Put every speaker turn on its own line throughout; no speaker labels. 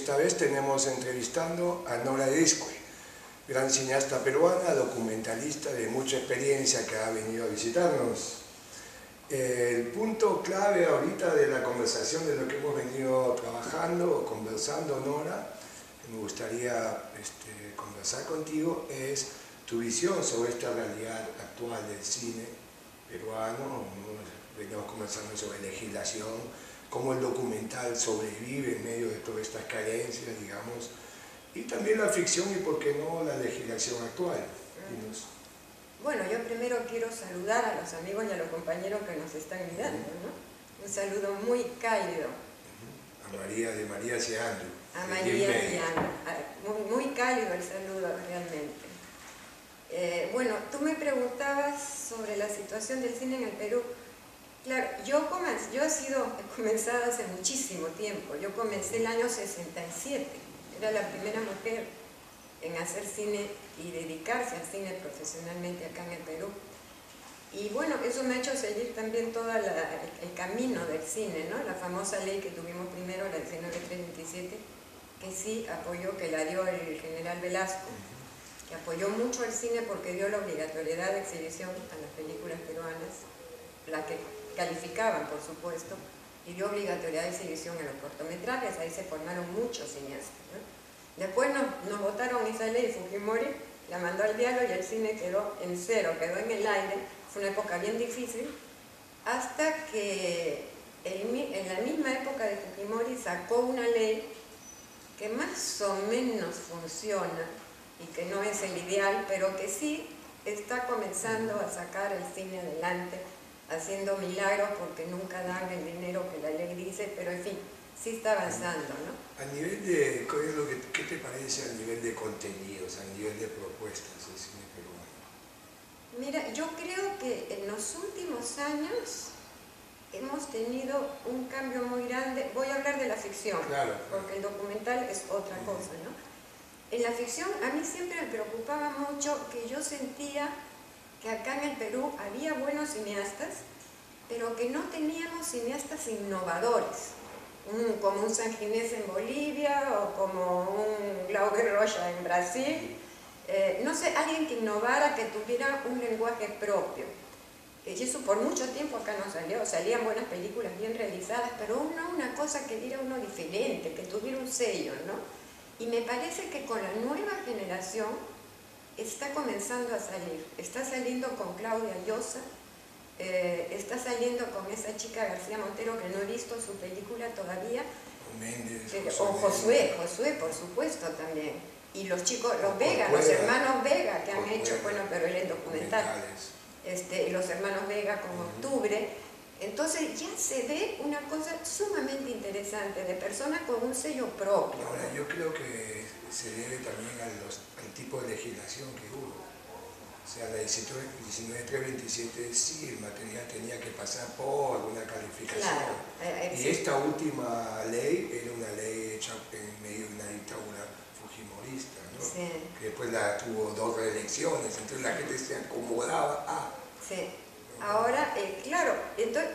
esta vez tenemos entrevistando a Nora Esque, gran cineasta peruana, documentalista de mucha experiencia que ha venido a visitarnos. El punto clave ahorita de la conversación, de lo que hemos venido trabajando o conversando, Nora, que me gustaría conversar contigo, es tu visión sobre esta realidad actual del cine peruano. Venimos conversando sobre legislación, cómo el documental sobrevive en medio de todas estas carencias, digamos, y también la ficción y, por qué no, la legislación actual.
Bueno, yo primero quiero saludar a los amigos y a los compañeros que nos están mirando, ¿no? Un saludo muy cálido.
A María, de María Ciandro.
A María Ciandro. Muy cálido el saludo, realmente. Bueno, tú me preguntabas sobre la situación del cine en el Perú. Claro, yo he comenzado hace muchísimo tiempo. Yo comencé el año 67. Era la primera mujer en hacer cine y dedicarse al cine profesionalmente acá en el Perú. Y bueno, eso me ha hecho seguir también todo el camino del cine, ¿no? La famosa ley que tuvimos primero, la 19327, que sí apoyó, que la dio el general Velasco, que apoyó mucho al cine porque dio la obligatoriedad de exhibición a las películas peruanas, las que calificaban, por supuesto, y dio obligatoriedad de exhibición a los cortometrajes. Ahí se formaron muchos cineastas, ¿no? Después nos votaron esa ley, Fujimori la mandó al diablo y el cine quedó en cero, quedó en el aire. Fue una época bien difícil, hasta que en la misma época de Fujimori sacó una ley que más o menos funciona y que no es el ideal, pero que sí está comenzando a sacar el cine adelante, haciendo milagros porque nunca dan el dinero que la ley dice, pero en fin, sí está avanzando, ¿no?
A nivel de, ¿qué te parece a nivel de contenidos, a nivel de propuestas del cine peruano?
Mira, yo creo que en los últimos años hemos tenido un cambio muy grande. Voy a hablar de la ficción, claro, porque el documental es otra cosa, ¿no? En la ficción a mí siempre me preocupaba mucho que yo sentía que acá en el Perú había buenos cineastas, pero que no teníamos cineastas innovadores, como un Sanginés en Bolivia o como un Glauber Rocha en Brasil. No sé, alguien que innovara, que tuviera un lenguaje propio. Y eso por mucho tiempo acá no salió. Salían buenas películas bien realizadas, pero no una cosa que diera uno diferente, que tuviera un sello, ¿no? Y me parece que con la nueva generación está comenzando a salir. Está saliendo con Claudia Llosa, está saliendo con esa chica García Montero, que no he visto su película todavía.
Méndez,
o Josué, por supuesto, también. Y los chicos, los Vega, los hermanos Vega, que han hecho, bueno, pero él es documental. Los hermanos Vega con Octubre. Entonces ya se ve una cosa sumamente interesante, de personas con un sello propio.
Ahora, yo creo que se debe también al tipo de legislación que hubo. O sea, la 19327, sí, el material tenía que pasar por una calificación. Claro, y esta última ley era una ley hecha en medio de una dictadura fujimorista, ¿no? Sí. Que después tuvo 2 reelecciones, entonces la gente se acomodaba a...
Sí. Ahora, claro,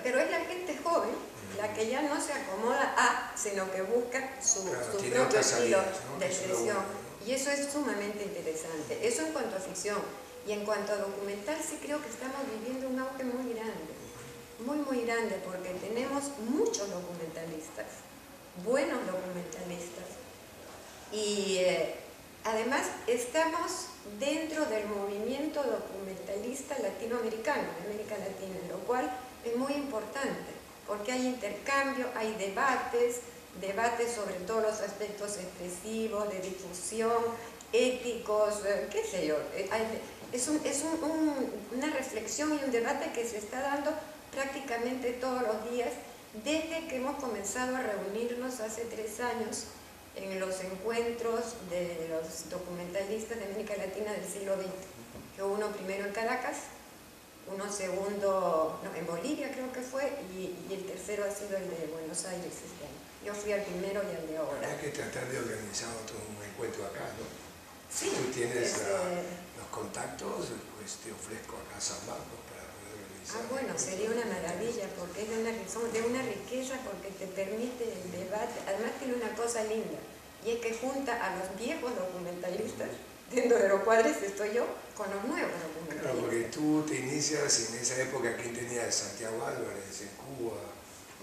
pero es la gente joven la que ya no se acomoda a, sino que busca su propio estilo, ¿no?, de expresión. Y eso es sumamente interesante. Eso en cuanto a ficción. Y en cuanto a documental, sí creo que estamos viviendo un auge muy grande. Muy grande, porque tenemos muchos documentalistas, buenos documentalistas. Y además estamos dentro del movimiento documentalista latinoamericano, de América Latina, lo cual es muy importante, porque hay intercambio, hay debates sobre todos los aspectos expresivos, de difusión, éticos, qué sé yo. Es una reflexión y un debate que se está dando prácticamente todos los días, desde que hemos comenzado a reunirnos hace 3 años en los encuentros de los documentalistas de América Latina del siglo XX, que hubo uno primero en Caracas, uno segundo en Bolivia creo que fue, y el tercero ha sido el de Buenos Aires este año. Yo fui al primero y al de ahora.
Hay que tratar de organizar otro encuentro acá, ¿no?
Sí.
Tú tienes los contactos, pues te ofrezco acá San Marcos para poder organizar.
Bueno, sería una maravilla, porque es de una riqueza, porque te permite el debate. Además tiene una cosa linda, y es que junta a los viejos documentalistas, dentro de los cuales estoy yo, con los nuevos documentalistas.
Claro, porque tú te inicias en esa época, ¿quién tenía? Santiago Álvarez en Cuba.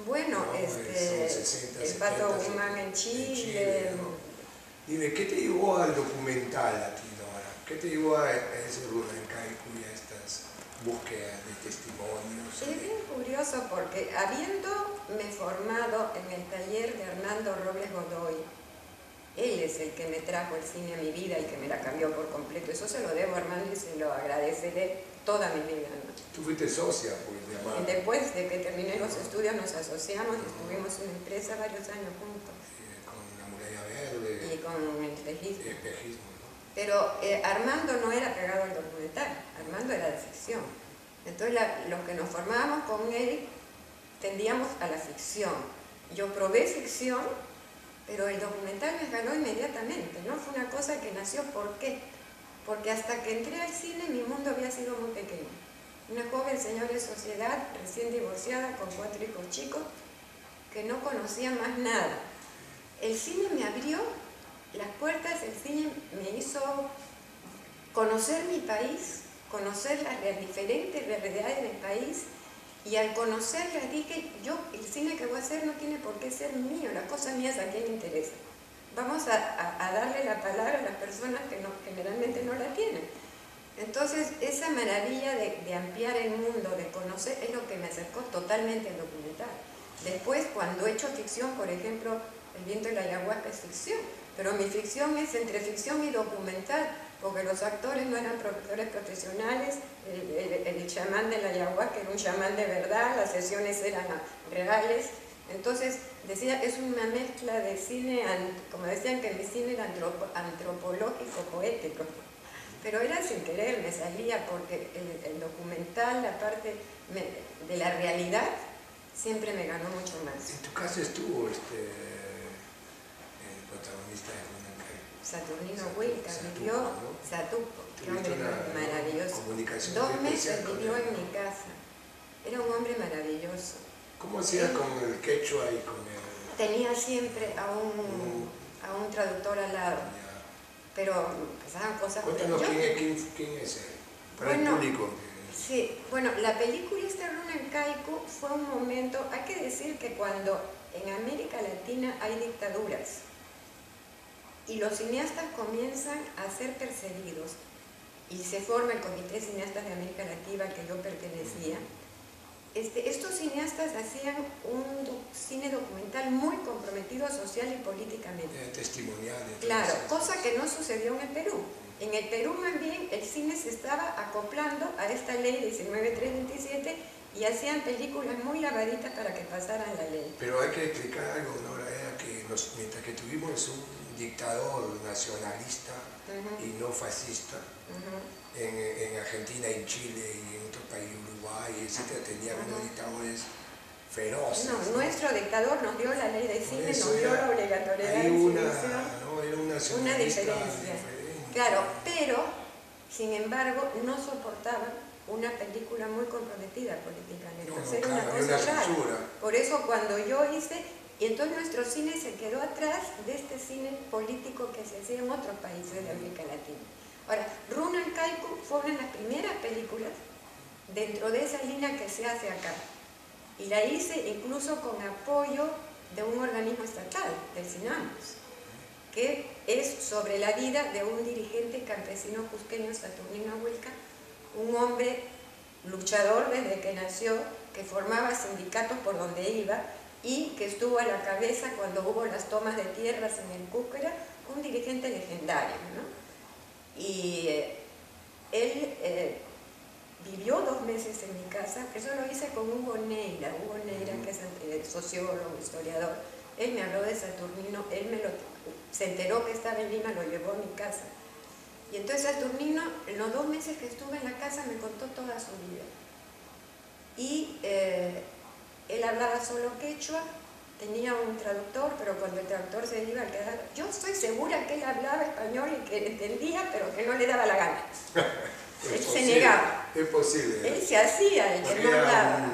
Bueno,
No, son 60,
el
70,
Pato Guzmán en Chile.
¿no? Dime, ¿qué te llevó al documental latino ahora? ¿Qué te llevó a ese Runan Kaiku y a estas búsquedas de testimonios?
Es bien curioso porque habiéndome formado en el taller de Hernando Robles Godoy, él es el que me trajo el cine a mi vida y que me la cambió por completo. Eso se lo debo a Armando y se lo agradeceré toda mi vida, ¿no?
Tú fuiste socia, pues, de Armando.
Después de que terminé los estudios nos asociamos y estuvimos en la empresa varios años juntos.
Con la Muralla Verde.
Y con el espejismo.
¿No?
Pero Armando no era pegado al documental, Armando era de ficción. Entonces los que nos formábamos con él tendíamos a la ficción. Yo probé ficción, pero el documental me jaló inmediatamente, ¿no? Fue una cosa que nació, ¿por qué? Porque hasta que entré al cine mi mundo había sido muy pequeño. Una joven señora de sociedad, recién divorciada, con 4 hijos chicos, que no conocía más nada. El cine me abrió las puertas, el cine me hizo conocer mi país, conocer las diferentes realidades del país, y al conocerlas dije, yo el cine que voy a hacer no tiene por qué ser mío, las cosas mías a quién le interesa. Vamos a darle la palabra a las personas que generalmente no la tienen. Entonces, esa maravilla de ampliar el mundo, de conocer, es lo que me acercó totalmente al documental. Después, cuando he hecho ficción, por ejemplo, El viento y la ayahuasca es ficción, pero mi ficción es entre ficción y documental, porque los actores no eran actores profesionales, el chamán de la ayahuasca era un chamán de verdad, las sesiones eran reales. Entonces, decía, es una mezcla de cine, como decían que mi cine era antropológico, poético. Pero era sin querer, me salía porque el documental, la parte de la realidad, siempre me ganó mucho más.
En tu caso estuvo el protagonista de Runan Kaiku.
Saturnino Huilca vivió,
¿no?
Satupo, qué hombre maravilloso.
2
meses vivió en mi casa. Era un hombre maravilloso.
¿Cómo hacía con el quechua y con el...?
Tenía siempre a un traductor al lado. Pero pasaban cosas...
Cuéntanos quién es él, para el público.
Sí, bueno, la película Runan Kaiku fue un momento, hay que decir que cuando en América Latina hay dictaduras y los cineastas comienzan a ser perseguidos y se forma el Comité de Cineastas de América Latina al que yo pertenecía, estos cineastas hacían un cine documental muy comprometido social y políticamente.
Testimonial.
Claro, cosa que no sucedió en el Perú. En el Perú más bien el cine se estaba acoplando a esta ley 19327 y hacían películas muy lavaditas para que pasaran la ley.
Pero hay que explicar algo, Nora, era que mientras que tuvimos un dictador nacionalista y no fascista, en Argentina, en Chile y en otros países, Uruguay, etc., teníamos unos dictadores feroces.
No, nuestro dictador nos dio la ley de cine, nos dio la obligatoriedad de exhibición.
Era
una diferencia. Claro, pero, sin embargo, no soportaban una película muy comprometida políticamente. Era una cosa rara. Por eso cuando yo hice, y entonces nuestro cine se quedó atrás de este cine político que se hacía en otros países de América Latina. Ahora, Runan Kaiku fue una de las primeras películas dentro de esa línea que se hace acá. Y la hice incluso con apoyo de un organismo estatal, del CINAMUS, que es sobre la vida de un dirigente campesino cusqueño, Saturnino Huilca, un hombre luchador desde que nació, que formaba sindicatos por donde iba y que estuvo a la cabeza cuando hubo las tomas de tierras en el Cusco, era un dirigente legendario, ¿no? Y él vivió 2 meses en mi casa, eso lo hice con Hugo Neira, que es sociólogo, historiador. Él me habló de Saturnino, se enteró que estaba en Lima, lo llevó a mi casa. Y entonces Saturnino, en los 2 meses que estuve en la casa, me contó toda su vida. Y él hablaba solo quechua, tenía un traductor, pero cuando el traductor se iba a quedar, yo estoy segura que él hablaba español y que entendía, pero que no le daba la gana. Él se negaba.
Es posible.
Él se hacía, el que no hablaba.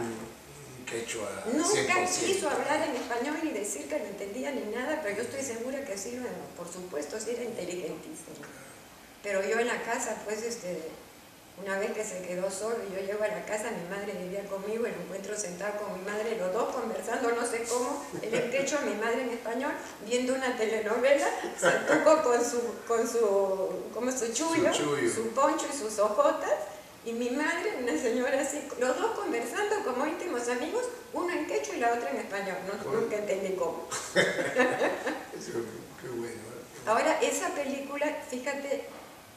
quechua 100%.
Nunca quiso hablar en español ni decir que no entendía ni nada, pero yo estoy segura que sí, por supuesto, sí era inteligentísimo. Pero yo en la casa, pues, una vez que se quedó solo y yo llego a la casa, mi madre vivía conmigo y lo encuentro sentado con mi madre, los dos conversando, no sé cómo, él en quechua, mi madre en español, viendo una telenovela, Santuco con su chullo, su poncho y sus hojotas, y mi madre, una señora así, los dos conversando como íntimos amigos, uno en quechua y la otra en español, nunca entendí cómo.
Eso, qué bueno.
Ahora, esa película, fíjate,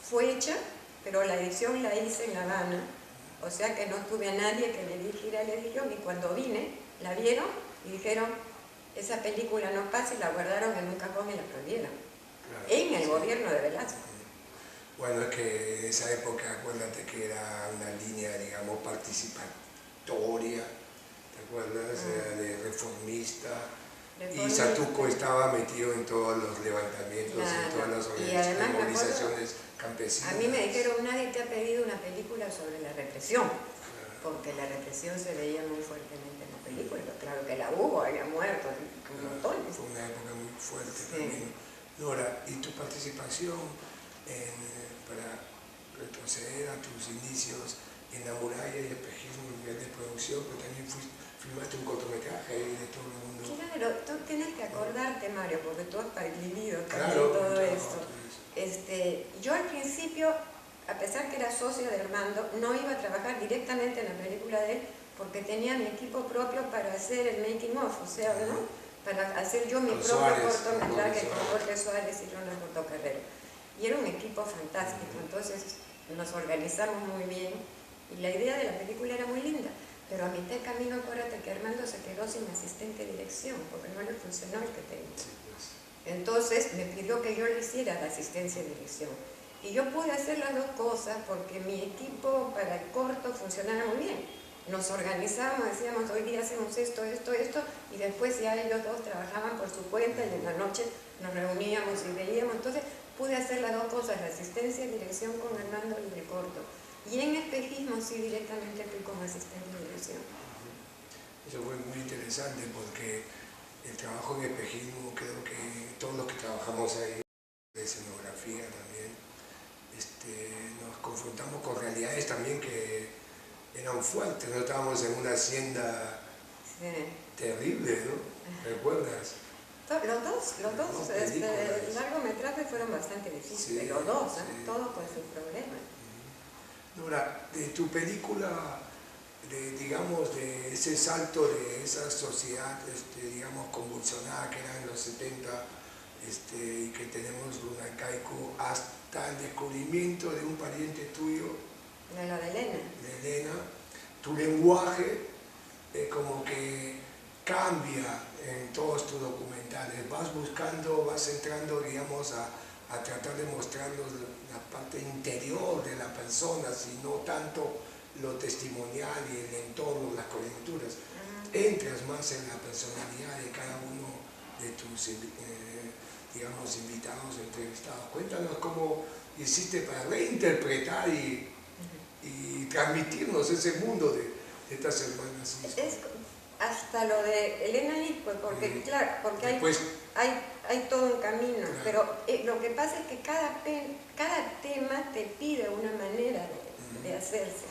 fue hecha, pero la edición la hice en La Habana, o sea que no tuve a nadie que me dirigiera la edición, y cuando vine, la vieron y dijeron, esa película no pasa, y la guardaron en un cajón y la prohibieron, claro, en el gobierno de Velasco.
Bueno, es que en esa época, acuérdate que era una línea, digamos, participatoria, ¿te acuerdas? Era de reformista. Y Santuco estaba metido en todos los levantamientos, claro, en todas las movilizaciones campesinas.
A mí me dijeron, nadie te ha pedido una película sobre la represión, claro, porque la represión se veía muy fuertemente en la película. Claro que la hubo, había muertos, montones.
Fue una época muy fuerte, sí, también. Nora, ¿y tu participación para retroceder a tus inicios en La Muralla y Espejismo a nivel de producción, pero también filmaste un cortometraje ahí de todo el mundo?
Claro, tú tienes que acordarte, Mario, porque tú has vivido también,
claro,
todo esto. Yo al principio, a pesar que era socia de Armando, no iba a trabajar directamente en la película de él, porque tenía mi equipo propio para hacer el making of, o sea, ¿no? Para hacer yo mi propio cortometraje con Jorge Suárez y Ronald Portocarrero. Y era un equipo fantástico, entonces nos organizamos muy bien y la idea de la película era muy linda. Pero a mitad de camino, acuérdate que Armando se quedó sin asistente de dirección porque no le funcionó el que tenía. Entonces me pidió que yo le hiciera la asistencia de dirección. Y yo pude hacer las dos cosas porque mi equipo para el corto funcionaba muy bien. Nos organizábamos, decíamos, hoy día hacemos esto, esto, esto, y después ya ellos dos trabajaban por su cuenta y en la noche nos reuníamos y veíamos. Entonces pude hacer las dos cosas, la asistencia de dirección con Armando y el corto. Y en Espejismo sí directamente fui como asistente de dirección.
Eso fue muy interesante porque el trabajo en Espejismo, creo que todos los que trabajamos ahí, de escenografía también, nos confrontamos con realidades también que eran fuertes, no estábamos en una hacienda terrible, ¿no? ¿Recuerdas?
Los dos largometrajes fueron bastante difíciles, sí, los dos, sí, todos con sus problemas.
Nora, de tu película, digamos, de ese salto de esa sociedad, digamos, convulsionada que era en los 70, y que tenemos un arcaico, hasta el descubrimiento de un pariente tuyo,
de Elena.
De Elena, tu lenguaje como que cambia en todos tus documentales, vas buscando, vas entrando, digamos, a tratar de mostrarnos la parte interior de la persona, sino tanto lo testimonial y el entorno, las coyunturas. Entras más en la personalidad de cada uno de tus, digamos, invitados, entrevistados. Cuéntanos cómo hiciste para reinterpretar y transmitirnos ese mundo de estas hermanas.
Hasta lo de Elena Iscue, porque claro, porque hay todo un camino, claro, pero lo que pasa es que cada tema te pide una manera de hacerse,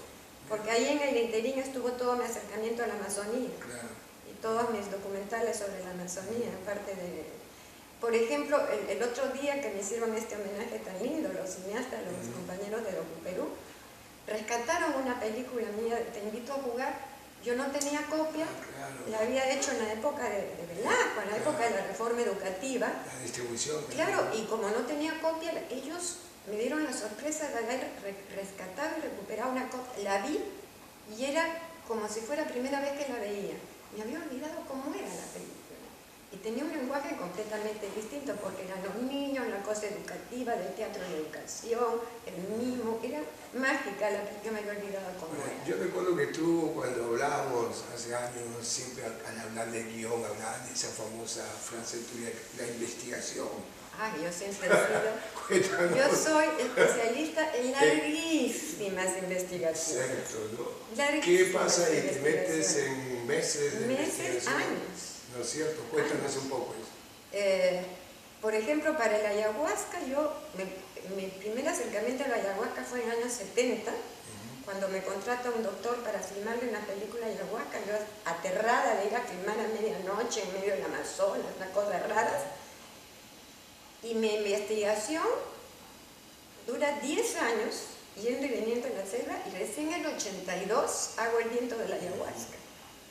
porque ahí en el interín estuvo todo mi acercamiento a la Amazonía, claro, y todos mis documentales sobre la Amazonía, aparte de... Por ejemplo, el otro día que me hicieron este homenaje tan lindo, los cineastas, los compañeros de DocuPerú, rescataron una película mía, Te invito a jugar. Yo no tenía copia, claro, la había hecho en la época de Velasco, en la época de la reforma educativa.
La distribución.
Claro, y como no tenía copia, ellos me dieron la sorpresa de haber rescatado y recuperado una copia. La vi y era como si fuera la primera vez que la veía. Me había olvidado cómo era la película. Y tenía un lenguaje completamente distinto porque eran los niños, la cosa educativa del teatro de educación, el mismo, era mágica la que yo me había olvidado cómo era.
Yo recuerdo que tú cuando hablábamos hace años, siempre al hablar de guión, hablabas de esa famosa frase tuya, la investigación.
Yo siempre he sido, yo soy especialista en larguísimas investigaciones.
Exacto, ¿no? ¿Qué pasa y te metes en meses de
meses,
investigación.
años.
¿No es cierto? Cuéntanos un poco eso.
Por ejemplo, para el ayahuasca, mi primer acercamiento a la ayahuasca fue en los años 70, cuando me contrata un doctor para filmarle una película ayahuasca, yo aterrada de ir a filmar a medianoche en medio del Amazonas, unas cosas raras. Y mi investigación dura 10 años, yendo y viniendo en la selva, y recién en el 82 hago el viento de la ayahuasca.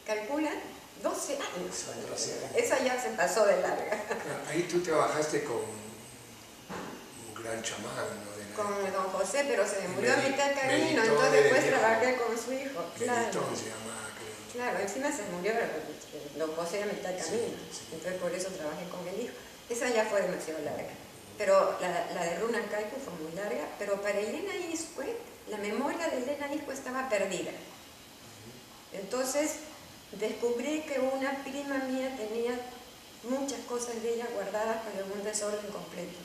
Calculan 12 años.
Son 12 años.
Esa ya se pasó de larga.
Ahí tú trabajaste con un gran chamán, ¿no?
Con don José, pero se me murió a mitad de camino,
Melitón
entonces
era el
después
viejo.
trabajé con su hijo. Claro.
Melitón se llamaba, creo.
Claro, encima se murió don José a mitad de camino,
Sí.
entonces por eso trabajé con el hijo. Esa ya fue demasiado larga, pero la de Runan Kaiku fue muy larga, pero para Elena Iscue, la memoria de Elena Iscue estaba perdida. Entonces descubrí que una prima mía tenía muchas cosas de ella guardadas para un desorden completo.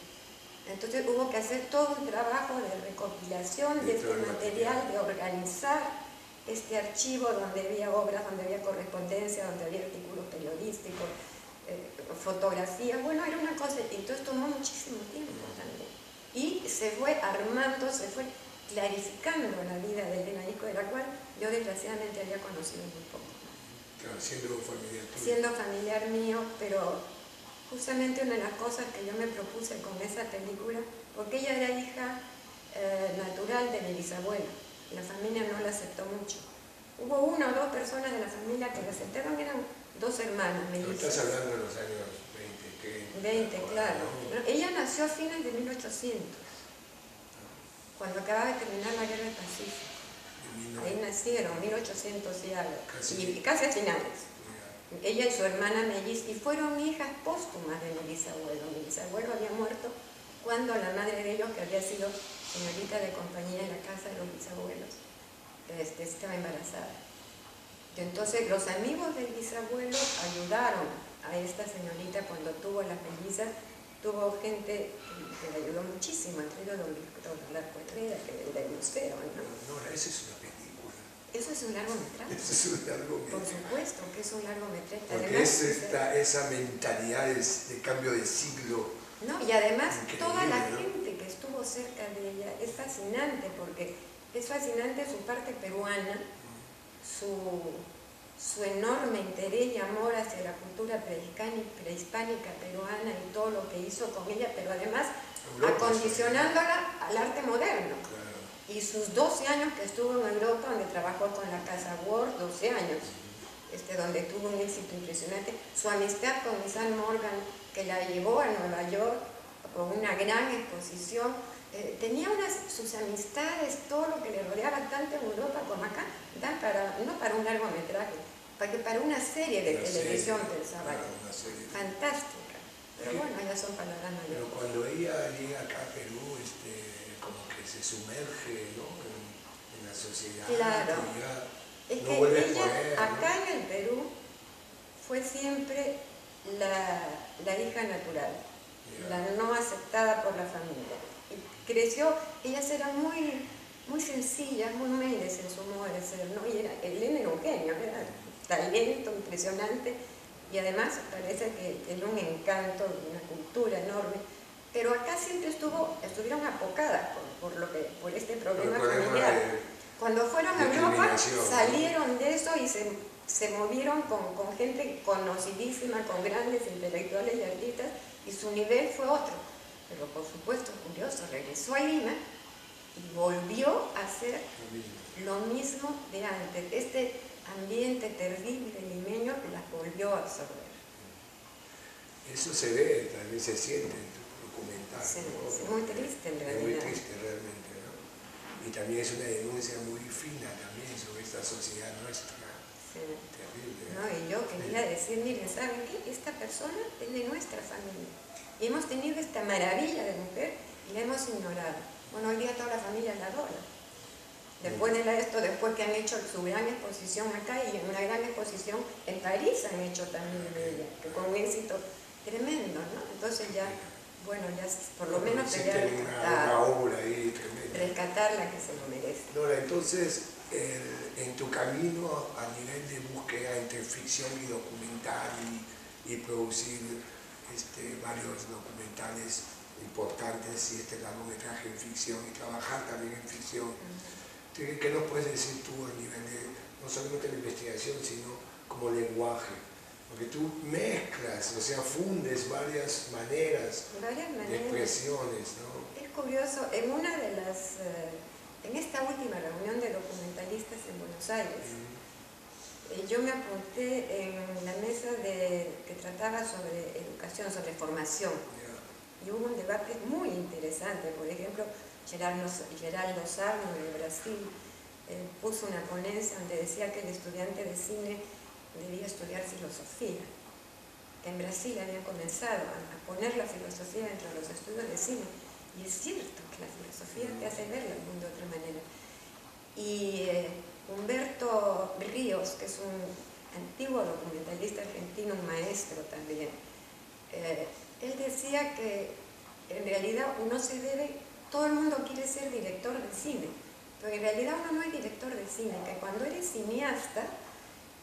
Entonces hubo que hacer todo un trabajo de recopilación de este material, de organizar este archivo donde había obras, donde había correspondencia, donde había artículos periodísticos, fotografías. Bueno, era una cosa, y entonces tomó muchísimo tiempo también. Y se fue armando, se fue clarificando la vida de Elena Iscue, de la cual yo desgraciadamente había conocido muy poco.
Claro, siendo familiar tuyo.
Siendo familiar mío, pero justamente una de las cosas que yo me propuse con esa película, porque ella era hija natural de mi bisabuela, la familia no la aceptó mucho. Hubo una o dos personas de la familia que la aceptaron, eran dos hermanas mellizas.
Estás hablando de los años 20, ¿qué?
20, claro. Ella nació a fines de 1800, cuando acababa de terminar la Guerra del Pacífico. Ahí nacieron, 1800 y algo, casi a finales. Ella y su hermana melliz, y fueron hijas póstumas de mi bisabuelo. Mi bisabuelo había muerto cuando la madre de ellos, que había sido señorita de compañía en la casa de los bisabuelos, estaba embarazada. Entonces los amigos del bisabuelo ayudaron a esta señorita cuando tuvo las mellizas. Tuvo gente que le ayudó muchísimo, entre ellos don Víctor Larcoetreda, que es del museo, ¿no?
No, esa es una película.
Eso es un largometraje.
Eso es un largometraje.
Por supuesto que es un largometraje.
Porque
Además,
esa mentalidad de cambio de siglo.
No, y además
Increíble,
toda la
¿no?
gente que estuvo cerca de ella es fascinante, porque es fascinante su parte peruana, su enorme interés y amor hacia la cultura prehispánica peruana y todo lo que hizo con ella, pero además acondicionándola al arte moderno.
Claro.
Y sus 12 años que estuvo en Europa, donde trabajó con la Casa Ward, 12 años, donde tuvo un éxito impresionante. Su amistad con Miss Morgan, que la llevó a Nueva York con una gran exposición. Tenía sus amistades, todo lo que le rodeaba, tanto en Europa como acá, dan no para un largometraje, para una serie de televisión del sábado. Fantástica. Pero bueno, ya son palabras mayores.
Pero cuando ella llega acá a Perú, como que se sumerge, ¿no? en la sociedad.
Claro.
Y
Es
no
que
vuelve a
ella
poner, ¿no?
acá en el Perú fue siempre la hija natural, la no aceptada por la familia. Y creció, ellas eran muy, muy sencillas, muy humildes en su modo de ser, ¿no? Y Elena era un genio, era talento impresionante, y además parece que tenía un encanto, una cultura enorme. Pero acá siempre estuvieron apocadas por este problema familiar. Cuando fueron a Europa salieron de eso y se movieron con gente conocidísima, con grandes intelectuales y artistas, y su nivel fue otro. Pero por supuesto, curioso, regresó a Lima y volvió a hacer lo mismo de antes. Este ambiente terrible limeño las volvió a absorber.
Eso se ve, también se siente en tu documental.
Sí,
¿no?
es muy triste en realidad.
Es muy triste realmente, ¿no? Y también es una denuncia muy fina también sobre esta sociedad nuestra.
Sí.
Terrible.
No, y yo quería decir, miren, ¿saben qué? Esta persona es de nuestra familia. Y hemos tenido esta maravilla de mujer y la hemos ignorado. Bueno, hoy día toda la familia la adora. Después después que han hecho su gran exposición acá y en una gran exposición en París han hecho también de ella, que con un éxito tremendo, ¿no? Entonces ya, bueno, ya por lo menos sería
una obra ahí tremenda.
rescatarla que se lo merece.
Nora, entonces, en tu camino a nivel de búsqueda entre ficción y documental y producir varios documentales importantes y largometraje en ficción y trabajar también en ficción. ¿Qué nos puedes decir tú a nivel de, no solamente la investigación, sino como lenguaje? Porque tú mezclas, o sea, fundes varias maneras de expresiones, ¿no?
Es curioso, en esta última reunión de documentalistas en Buenos Aires, yo me apunté en la mesa que trataba sobre educación, sobre formación. Y hubo un debate muy interesante. Por ejemplo, Geraldo Sarno de Brasil puso una ponencia donde decía que el estudiante de cine debía estudiar filosofía. Que en Brasil habían comenzado a poner la filosofía dentro de los estudios de cine. Y es cierto que la filosofía te hace ver el mundo de otra manera. Y Humberto Ríos, que es un antiguo documentalista argentino, un maestro también, él decía que en realidad todo el mundo quiere ser director de cine, pero en realidad uno no es director de cine, que cuando eres cineasta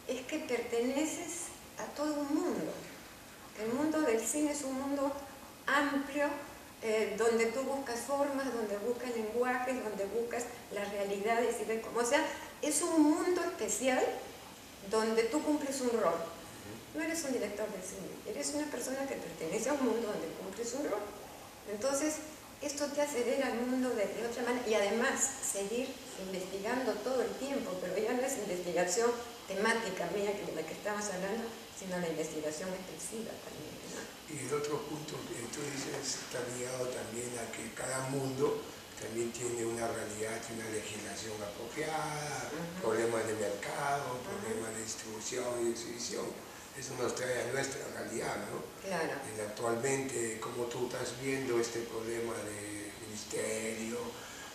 es que perteneces a todo un mundo. El mundo del cine es un mundo amplio, donde tú buscas formas, donde buscas lenguajes, donde buscas las realidades y ves cómo, o sea, es un mundo especial donde tú cumples un rol. No eres un director de cine, eres una persona que pertenece a un mundo donde cumples un rol. Entonces, esto te hace ver al mundo de otra manera y además seguir investigando todo el tiempo, pero ya no es investigación temática mía de la que estamos hablando, sino la investigación expresiva también, ¿no?
Y el otro punto que tú dices está ligado también a que cada mundo también tiene una realidad y una legislación apropiada, problemas de mercado, problemas de distribución y exhibición. Eso nos trae a nuestra realidad, ¿no?
Claro.
Actualmente, ¿cómo tú estás viendo este problema de ministerio,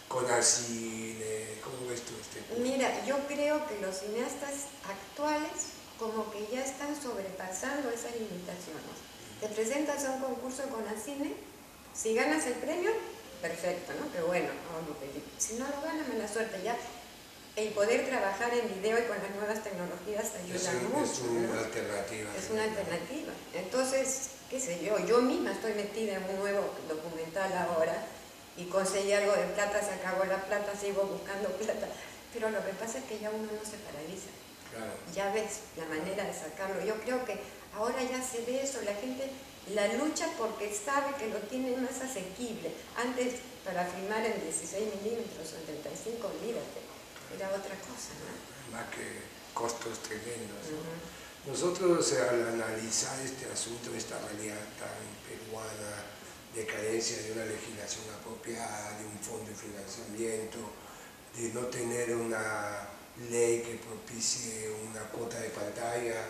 con el cine? ¿Cómo ves tú este problema?
Mira, yo creo que los cineastas actuales como que ya están sobrepasando esas limitaciones. Te presentas a un concurso con el cine, si ganas el premio, perfecto, ¿no? Pero bueno, si no lo ganas, mala suerte. Ya el poder trabajar en video y con las nuevas tecnologías ayuda mucho.
Es una alternativa.
Es una alternativa. Entonces, qué sé yo misma estoy metida en un nuevo documental ahora y conseguí algo de plata, se acabó la plata, sigo buscando plata. Pero lo que pasa es que ya uno no se paraliza.
Claro.
Ya ves la manera de sacarlo. Yo creo que ahora ya se ve eso, la gente la lucha porque sabe que lo tiene más asequible. Antes, para filmar en 16 milímetros o en 35, olvídate. Era otra cosa, ¿no?
Más que costos tremendos, ¿no? Nosotros, al analizar este asunto, esta realidad tan peruana, de carencia de una legislación apropiada, de un fondo de financiamiento, de no tener una ley que propicie una cuota de pantalla,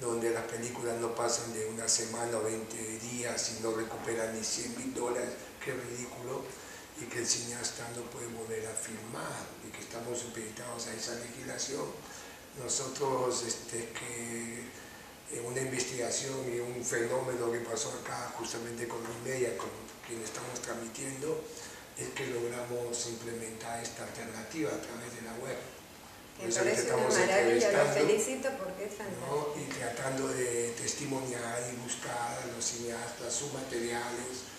donde las películas no pasan de una semana o 20 días y no recuperan ni $100.000, qué ridículo, y que el cineasta no puede volver a filmar y que estamos supeditados a esa legislación. Nosotros, que en una investigación y un fenómeno que pasó acá justamente con Luis, con quien estamos transmitiendo, es que logramos implementar esta alternativa a través de la web.
Me parece una maravilla, lo felicito porque es fantástico.
¿No? Y tratando de testimoniar y buscar a los cineastas sus materiales,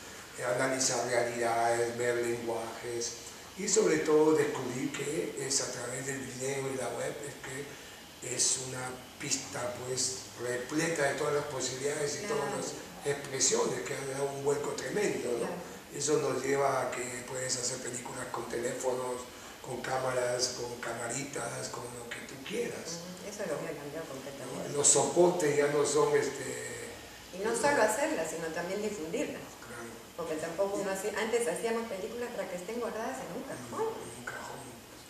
analizar realidades, ver lenguajes y sobre todo descubrir que es a través del video y la web que es una pista pues repleta de todas las posibilidades y todas las expresiones que han dado un vuelco tremendo, ¿no? Eso nos lleva a que puedes hacer películas con teléfonos, con cámaras, con camaritas, con lo que tú quieras.
Eso lo voy a cambiar completamente.
Los soportes ya no son
Y no solo hacerlas, sino también difundirlas.
Claro.
Porque tampoco uno antes hacíamos películas para que estén guardadas en un cajón.
En un cajón.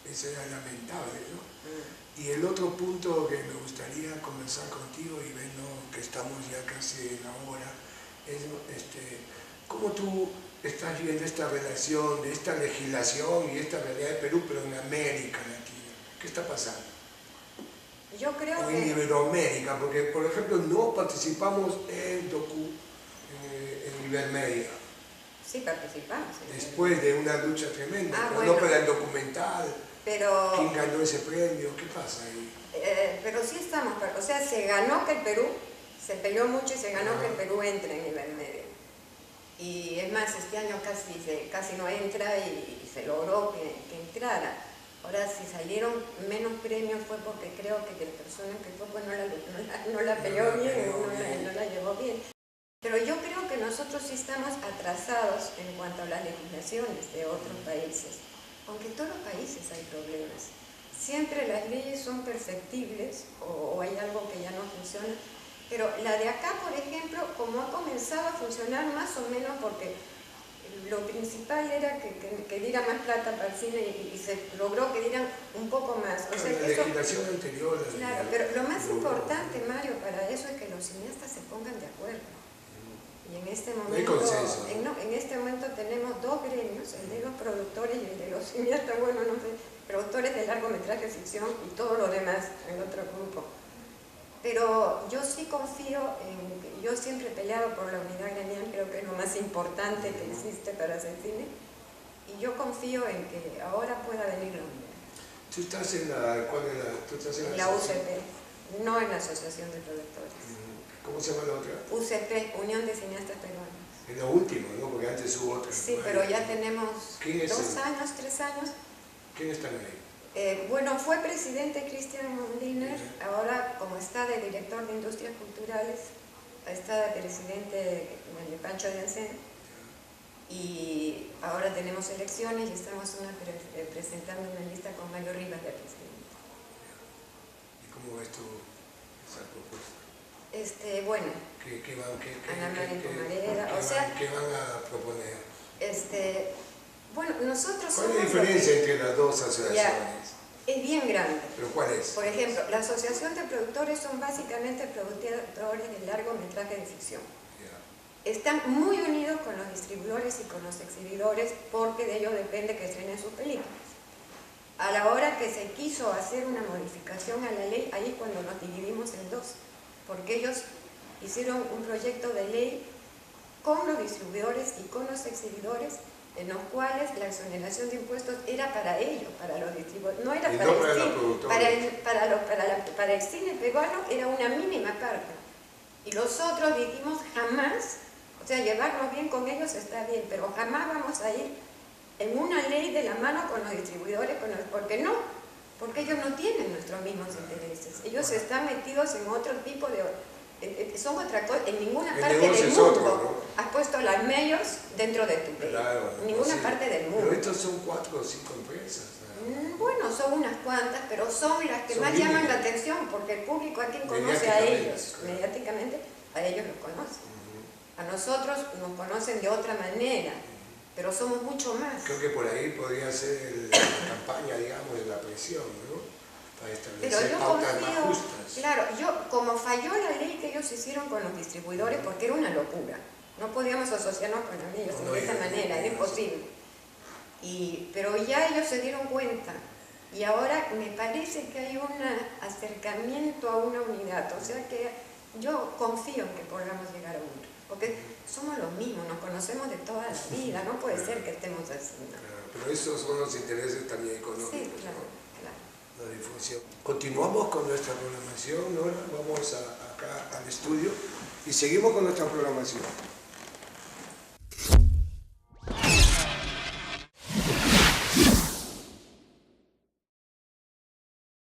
Eso era lamentable, ¿no? Y el otro punto que me gustaría conversar contigo, y viendo que estamos ya casi en la hora, es cómo tú estás viendo esta relación de esta legislación y esta realidad de Perú, pero en América Latina. ¿Qué está pasando?
Yo creo
en Iberoamérica, porque por ejemplo no participamos en Ibermedia.
Sí, participamos.
Después de una lucha tremenda, pero
bueno.
no para el documental,
pero...
¿Quién ganó ese premio? ¿Qué pasa ahí?
Pero sí estamos, o sea, se ganó que el Perú, se peleó mucho y se ganó que el Perú entre en nivel medio. Y es más, este año casi no entra y se logró que entrara. Ahora, si salieron menos premios fue porque creo que la persona que fue pues no la peleó bien, no la llevó bien. Pero yo creo que nosotros sí estamos atrasados en cuanto a las legislaciones de otros países. Aunque en todos los países hay problemas. Siempre las leyes son perfectibles o hay algo que ya no funciona. Pero la de acá, por ejemplo, como ha comenzado a funcionar más o menos porque lo principal era que diera más plata para el cine y se logró que dieran un poco más. O sea,
la legislación anterior...
Claro, pero lo más importante, Mario, para eso es que los cineastas se pongan de acuerdo. Y en este momento,
hay consenso.
En este momento tenemos dos gremios, el de los productores y el de los cineastas, bueno, no sé, productores de largometraje de ficción y todo lo demás, el otro grupo. Pero yo sí confío yo siempre he peleado por la unidad gremial, creo que es lo más importante que existe para hacer cine, y yo confío en que ahora pueda venir la unidad.
¿Tú estás en la, cuál es la, tú estás en
la UCP, no en la Asociación de Productores.
¿Cómo se llama la otra?
UCP, Unión de Cineastas Peruanos.
Es la última, ¿no? Porque antes hubo otra.
Sí, pero ya tenemos 2 años, 3 años.
¿Quién está ahí?
Bueno, fue presidente Cristian Mondiner, ahora como está de director de Industrias Culturales, está de presidente de Pancho de Ancén, y ahora tenemos elecciones y estamos presentando una lista con Mario Rivas de presidente.
¿Y cómo ves tú esa propuesta?
Bueno,
¿Qué van a proponer?
Bueno, nosotros
¿Cuál es la diferencia entre las dos asociaciones?
Es bien grande.
¿Pero cuál es?
Por ejemplo, la Asociación de Productores son básicamente productores de largometraje de ficción. Están muy unidos con los distribuidores y con los exhibidores porque de ellos depende que estrenen sus películas. A la hora que se quiso hacer una modificación a la ley, ahí es cuando nos dividimos en dos, porque ellos hicieron un proyecto de ley con los distribuidores y con los exhibidores, en los cuales la exoneración de impuestos era para ellos, para los distribuidores, no era para el cine, para el cine peruano era una mínima parte. Y los otros dijimos jamás, o sea, llevarnos bien con ellos está bien, pero jamás vamos a ir en una ley de la mano con los distribuidores, ¿por qué no? Porque ellos no tienen nuestros mismos intereses, ellos están metidos en otro tipo de... son otra cosa, en ninguna parte del mundo has puesto las medios dentro de tu ley, en ninguna parte del mundo.
Pero estos son 4 o 5 empresas.
Bueno, son unas cuantas, pero son las que más llaman la atención, porque el público a quien conoce a ellos, mediáticamente, a ellos los conoce. A nosotros nos conocen de otra manera, pero somos mucho más.
Creo que por ahí podría ser la campaña, digamos, de la presión, ¿no? Para establecer pautas más justas.
Claro, como falló la ley que ellos hicieron con los distribuidores, porque era una locura, no podíamos asociarnos con ellos de esa manera, era imposible. Pero ya ellos se dieron cuenta, y ahora me parece que hay un acercamiento a una unidad, o sea que yo confío en que podamos llegar a uno, porque somos los mismos, nos conocemos de toda la vida, no puede ser que estemos así.
Pero esos son los intereses también económicos.
Sí, claro.
La difusión. Continuamos con nuestra programación, Nora, vamos acá al estudio y seguimos con nuestra programación.